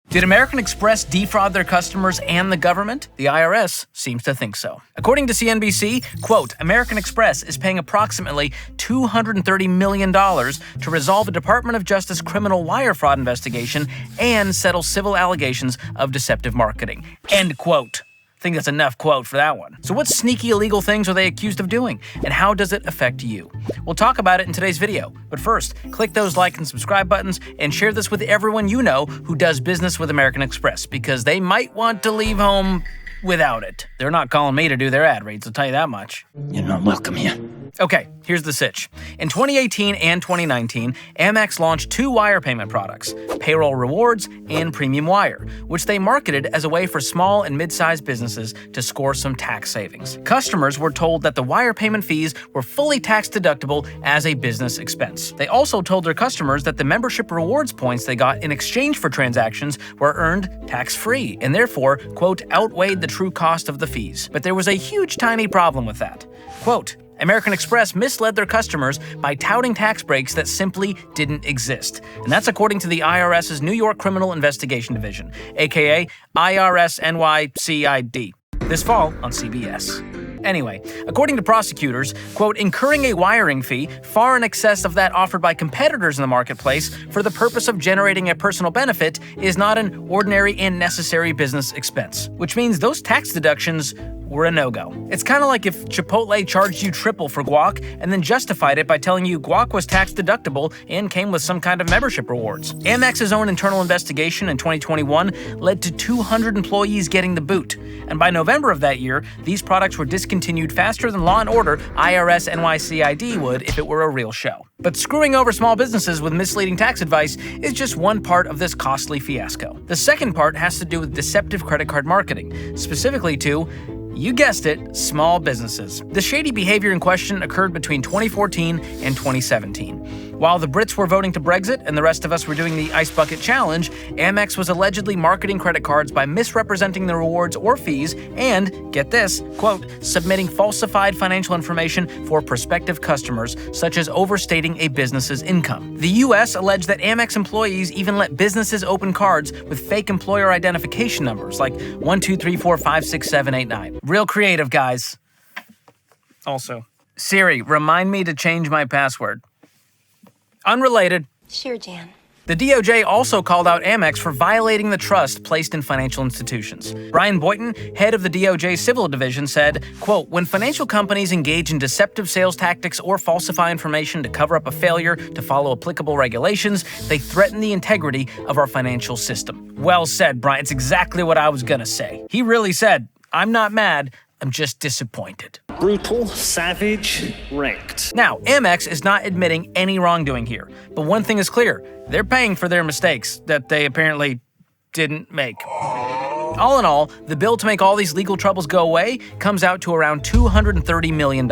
Did American Express defraud their customers and the government? The IRS seems to think so. According to CNBC, quote, American Express is paying approximately $230 million to resolve a Department of Justice criminal wire fraud investigation and settle civil allegations of deceptive marketing. End quote. I think that's enough quote for that one. So what sneaky illegal things are they accused of doing? And how does it affect you? We'll talk about it in today's video. But first, click those like and subscribe buttons and share this with everyone you know who does business with American Express, because they might want to leave home without it. They're not calling me to do their ad reads, I'll tell you that much. You're not welcome here. Okay, here's the sitch. In 2018 and 2019, AMEX launched two wire payment products, Payroll Rewards and Premium Wire, which they marketed as a way for small and mid-sized businesses to score some tax savings. Customers were told that the wire payment fees were fully tax deductible as a business expense. They also told their customers that the membership rewards points they got in exchange for transactions were earned tax-free and therefore, quote, outweighed the true cost of the fees. But there was a huge tiny problem with that. Quote, American Express misled their customers by touting tax breaks that simply didn't exist. And that's according to the IRS's New York Criminal Investigation Division, aka IRS NYCID, this fall on CBS. Anyway, according to prosecutors, quote, incurring a wiring fee far in excess of that offered by competitors in the marketplace for the purpose of generating a personal benefit is not an ordinary and necessary business expense, which means those tax deductions were a no-go. It's kind of like if Chipotle charged you triple for guac and then justified it by telling you guac was tax deductible and came with some kind of membership rewards. Amex's own internal investigation in 2021 led to 200 employees getting the boot. And by November of that year, these products were discontinued faster than Law & Order IRS NYCID would if it were a real show. But screwing over small businesses with misleading tax advice is just one part of this costly fiasco. The second part has to do with deceptive credit card marketing, specifically to, you guessed it, small businesses. The shady behavior in question occurred between 2014 and 2017. While the Brits were voting to Brexit and the rest of us were doing the Ice Bucket Challenge, Amex was allegedly marketing credit cards by misrepresenting the rewards or fees and, get this, quote, submitting falsified financial information for prospective customers, such as overstating a business's income. The U.S. alleged that Amex employees even let businesses open cards with fake employer identification numbers like 123456789. Real creative, guys. Also, Siri, remind me to change my password. Unrelated. Sure, Jan. The DOJ also called out Amex for violating the trust placed in financial institutions. Brian Boynton, head of the DOJ Civil Division, said, quote, when financial companies engage in deceptive sales tactics or falsify information to cover up a failure to follow applicable regulations, they threaten the integrity of our financial system. Well said, Brian. It's exactly what I was gonna say. He really said, I'm not mad, I'm just disappointed. Brutal, savage, wrecked. Now, Amex is not admitting any wrongdoing here, but one thing is clear, they're paying for their mistakes that they apparently didn't make. All in all, the bill to make all these legal troubles go away comes out to around $230 million.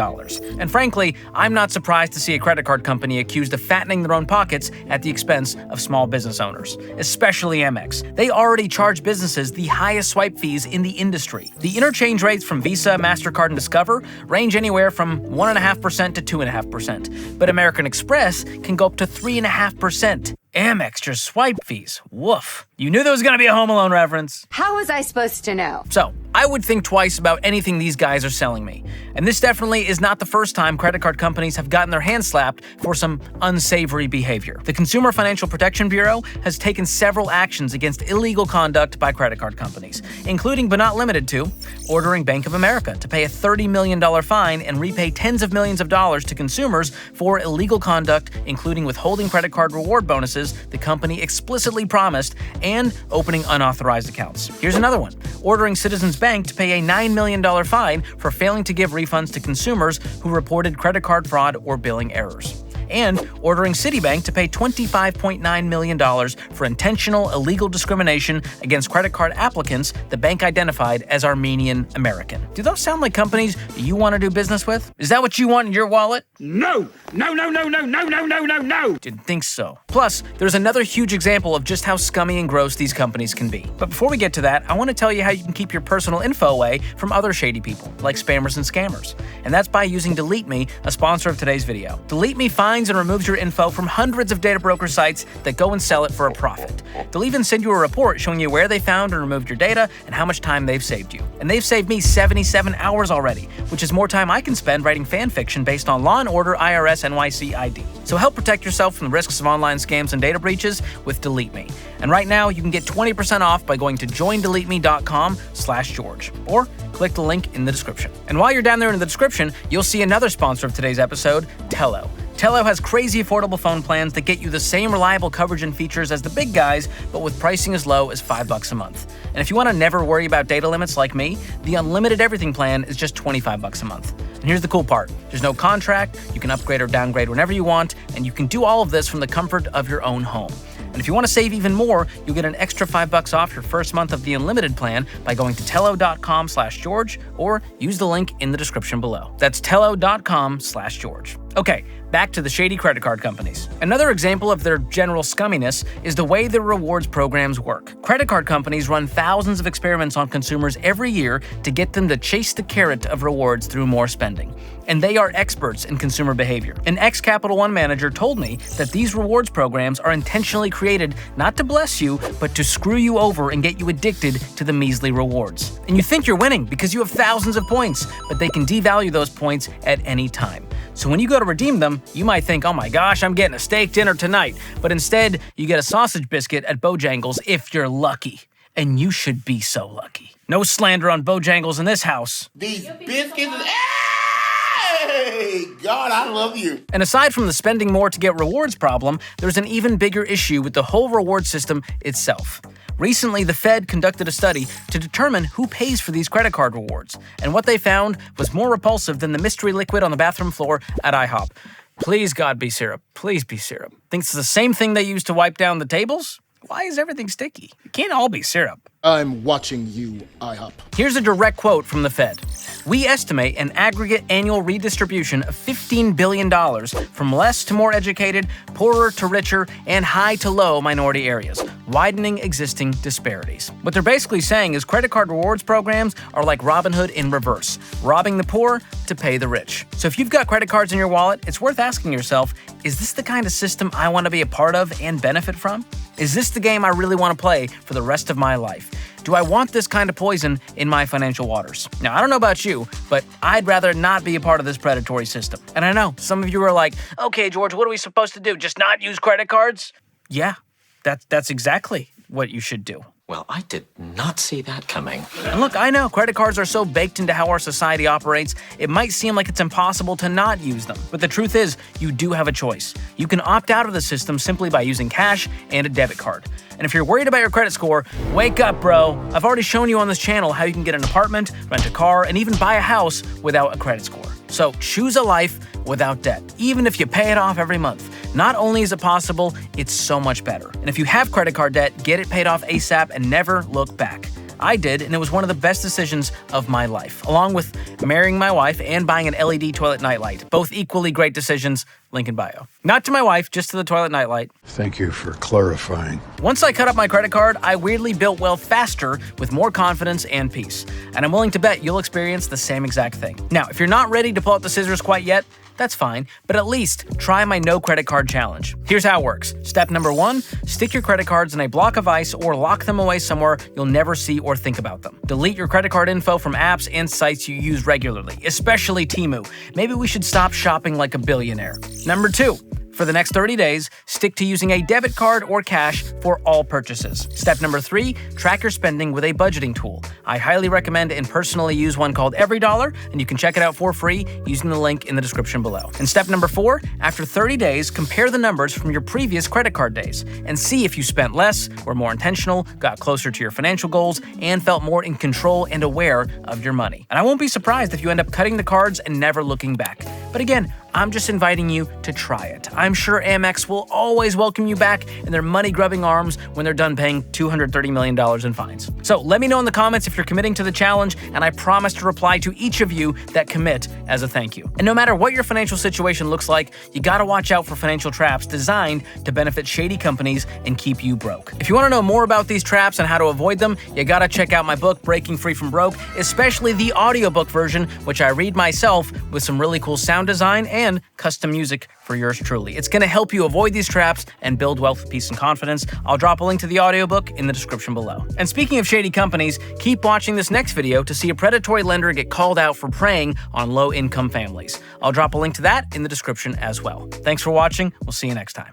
And frankly, I'm not surprised to see a credit card company accused of fattening their own pockets at the expense of small business owners, especially Amex. They already charge businesses the highest swipe fees in the industry. The interchange rates from Visa, MasterCard, and Discover range anywhere from 1.5% to 2.5%, but American Express can go up to 3.5%. Amex just swipe fees. Woof. You knew there was going to be a Home Alone reference. How was I supposed to know? So, I would think twice about anything these guys are selling me. And this definitely is not the first time credit card companies have gotten their hands slapped for some unsavory behavior. The Consumer Financial Protection Bureau has taken several actions against illegal conduct by credit card companies, including but not limited to ordering Bank of America to pay a $30 million fine and repay tens of millions of dollars to consumers for illegal conduct, including withholding credit card reward bonuses the company explicitly promised and opening unauthorized accounts. Here's another one. Ordering Citizens Bank to pay a $9 million fine for failing to give refunds to consumers who reported credit card fraud or billing errors. And ordering Citibank to pay $25.9 million for intentional illegal discrimination against credit card applicants the bank identified as Armenian American. Do those sound like companies that you want to do business with? Is that what you want in your wallet? No! No, no, no, no, no, no, no, no, no! Didn't think so. Plus, there's another huge example of just how scummy and gross these companies can be. But before we get to that, I want to tell you how you can keep your personal info away from other shady people, like spammers and scammers. And that's by using Delete Me, a sponsor of today's video. Delete Me finds finds and removes your info from hundreds of data broker sites that go and sell it for a profit. They'll even send you a report showing you where they found and removed your data and how much time they've saved you. And they've saved me 77 hours already, which is more time I can spend writing fan fiction based on Law & Order IRS NYC ID. So help protect yourself from the risks of online scams and data breaches with Delete Me. And right now, you can get 20% off by going to joindeleteme.com/George or click the link in the description. And while you're down there in the description, you'll see another sponsor of today's episode, Tello. Tello has crazy affordable phone plans that get you the same reliable coverage and features as the big guys, but with pricing as low as $5 a month. And if you want to never worry about data limits like me, the Unlimited Everything plan is just $25 a month. And here's the cool part. There's no contract, you can upgrade or downgrade whenever you want, and you can do all of this from the comfort of your own home. And if you want to save even more, you'll get an extra $5 off your first month of the Unlimited plan by going to tello.com/George or use the link in the description below. That's tello.com/George. Okay, back to the shady credit card companies. Another example of their general scumminess is the way their rewards programs work. Credit card companies run thousands of experiments on consumers every year to get them to chase the carrot of rewards through more spending. And they are experts in consumer behavior. An ex-Capital One manager told me that these rewards programs are intentionally created not to bless you, but to screw you over and get you addicted to the measly rewards. And you think you're winning because you have thousands of points, but they can devalue those points at any time. So when you go to redeem them, you might think, oh my gosh, I'm getting a steak dinner tonight. But instead, you get a sausage biscuit at Bojangles if you're lucky. And you should be so lucky. No slander on Bojangles in this house. These biscuits, hey, God, I love you. And aside from the spending more to get rewards problem, there's an even bigger issue with the whole reward system itself. Recently, the Fed conducted a study to determine who pays for these credit card rewards, and what they found was more repulsive than the mystery liquid on the bathroom floor at IHOP. Please, God, be syrup. Please be syrup. Think it's the same thing they use to wipe down the tables? Why is everything sticky? It can't all be syrup. I'm watching you, IHOP. Here's a direct quote from the Fed. We estimate an aggregate annual redistribution of $15 billion from less to more educated, poorer to richer, and high to low minority areas, widening existing disparities. What they're basically saying is credit card rewards programs are like Robin Hood in reverse, robbing the poor to pay the rich. So if you've got credit cards in your wallet, it's worth asking yourself, is this the kind of system I want to be a part of and benefit from? Is this the game I really want to play for the rest of my life? Do I want this kind of poison in my financial waters? Now, I don't know about you, but I'd rather not be a part of this predatory system. And I know some of you are like, okay, George, what are we supposed to do? Just not use credit cards? Yeah, that's exactly what you should do. Well, I did not see that coming. And look, I know credit cards are so baked into how our society operates, it might seem like it's impossible to not use them. But the truth is, you do have a choice. You can opt out of the system simply by using cash and a debit card. And if you're worried about your credit score, wake up, bro. I've already shown you on this channel how you can get an apartment, rent a car, and even buy a house without a credit score. So choose a life without debt, even if you pay it off every month. Not only is it possible, it's so much better. And if you have credit card debt, get it paid off ASAP and never look back. I did, and it was one of the best decisions of my life, along with marrying my wife and buying an LED toilet nightlight. Both equally great decisions, link in bio. Not to my wife, just to the toilet nightlight. Thank you for clarifying. Once I cut up my credit card, I weirdly built wealth faster with more confidence and peace. And I'm willing to bet you'll experience the same exact thing. Now, if you're not ready to pull out the scissors quite yet, that's fine, but at least try my no credit card challenge. Here's how it works. Step number 1, stick your credit cards in a block of ice or lock them away somewhere you'll never see or think about them. Delete your credit card info from apps and sites you use regularly, especially Temu. Maybe we should stop shopping like a billionaire. Number 2, for the next 30 days, stick to using a debit card or cash for all purchases. Step number 3, track your spending with a budgeting tool. I highly recommend and personally use one called EveryDollar, and you can check it out for free using the link in the description below. And step number 4, after 30 days, compare the numbers from your previous credit card days and see if you spent less, were more intentional, got closer to your financial goals, and felt more in control and aware of your money. And I won't be surprised if you end up cutting the cards and never looking back. But again, I'm just inviting you to try it. I'm sure AMEX will always welcome you back in their money-grubbing arms when they're done paying $230 million in fines. So let me know in the comments if you're committing to the challenge, and I promise to reply to each of you that commit as a thank you. And no matter what your financial situation looks like, you gotta watch out for financial traps designed to benefit shady companies and keep you broke. If you wanna know more about these traps and how to avoid them, you gotta check out my book, Breaking Free from Broke, especially the audiobook version, which I read myself with some really cool sound sound design and custom music for yours truly. It's going to help you avoid these traps and build wealth with peace and confidence. I'll drop a link to the audiobook in the description below. And speaking of shady companies, keep watching this next video to see a predatory lender get called out for preying on low-income families. I'll drop a link to that in the description as well. Thanks for watching. We'll see you next time.